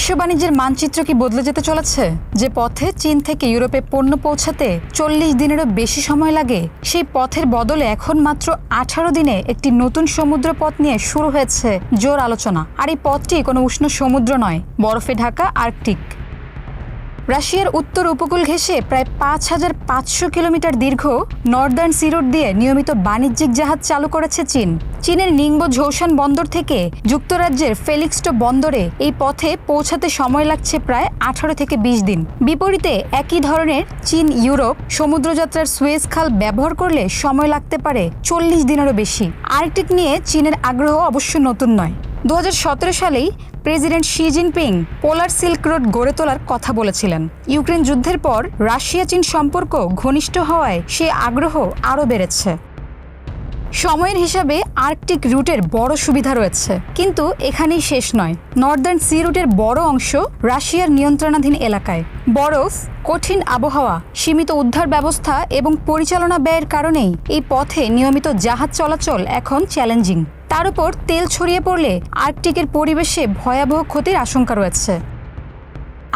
বিশ্ব বাণিজ্যের মানচিত্র কি বদলে যেতে চলেছে? যে পথে চীন থেকে ইউরোপে পণ্য পৌঁছাতে 40 দিনেরও বেশি সময় লাগে, সেই পথের বদলে এখন মাত্র 18 দিনে একটি নতুন সমুদ্র পথ নিয়ে শুরু হয়েছে জোর আলোচনা। আর এই পথটি কোনো উষ্ণ সমুদ্র নয়, বরফে ঢাকা আর্কটিক। রাশিয়ার উত্তর উপকূল ঘেঁষে প্রায় 5500 কিলোমিটার দীর্ঘ নর্দার্ন সি রুট দিয়ে নিয়মিত বাণিজ্যিক জাহাজ চালু করেছে চীন। চীনের নিংবো ঝৌসান বন্দর থেকে যুক্তরাজ্যের ফেলিক্সটো বন্দরে এই পথে পৌঁছাতে সময় লাগছে প্রায় 18 থেকে 20 দিন। বিপরীতে একই ধরনের চীন ইউরোপ সমুদ্রযাত্রার সুয়েজ খাল ব্যবহার করলে সময় লাগতে পারে 40 দিনেরও বেশি। আর্কটিক নিয়ে চীনের আগ্রহ অবশ্য নতুন নয়। 2017 সালেই প্রেসিডেন্ট শি জিনপিং পোলার সিল্ক রোড গড়ে তোলার কথা বলেছিলেন। ইউক্রেন যুদ্ধের পর রাশিয়া চীন সম্পর্ক ঘনিষ্ঠ হওয়ায় সে আগ্রহ আরও বেড়েছে। সময়ের হিসাবে আর্কটিক রুটের বড় সুবিধা রয়েছে, কিন্তু এখানেই শেষ নয়। নর্দার্ন সি রুটের বড় অংশ রাশিয়ার নিয়ন্ত্রণাধীন এলাকায়। বরফ, কঠিন আবহাওয়া, সীমিত উদ্ধার ব্যবস্থা এবং পরিচালনা ব্যয়ের কারণেই এই পথে নিয়মিত জাহাজ চলাচল এখন চ্যালেঞ্জিং। তার উপর তেল ছড়িয়ে পড়লে আর্কটিকের পরিবেশে ভয়াবহ ক্ষতির আশঙ্কা রয়েছে।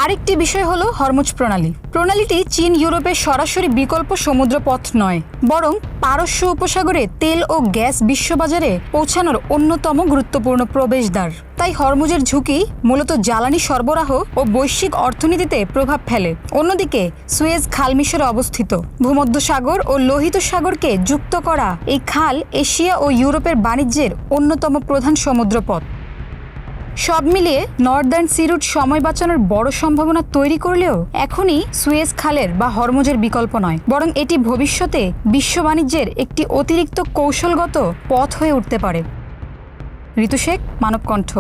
আরেকটি বিষয় হলো হরমুজ প্রণালী। প্রণালীটি চীন ইউরোপের সরাসরি বিকল্প সমুদ্রপথ নয়, বরং পারস্য উপসাগরে তেল ও গ্যাস বিশ্ববাজারে পৌঁছানোর অন্যতম গুরুত্বপূর্ণ প্রবেশদ্বার। তাই হরমুজের ঝুঁকি মূলত জ্বালানি সরবরাহ ও বৈশ্বিক অর্থনীতিতে প্রভাব ফেলে। অন্যদিকে সুয়েজ খাল মিশরে অবস্থিত। ভূমধ্যসাগর ও লোহিত সাগরকে যুক্ত করা এই খাল এশিয়া ও ইউরোপের বাণিজ্যের অন্যতম প্রধান সমুদ্রপথ। সব মিলিয়ে নর্দার্ন সি রুট সময় বাঁচানোর বড় সম্ভাবনা তৈরি করলেও এখনই সুয়েজ খালের বা হরমুজের বিকল্প নয়, বরং এটি ভবিষ্যতে বিশ্ব বাণিজ্যের একটি অতিরিক্ত কৌশলগত পথ হয়ে উঠতে পারে। ঋতু শেখ, মানবকণ্ঠ।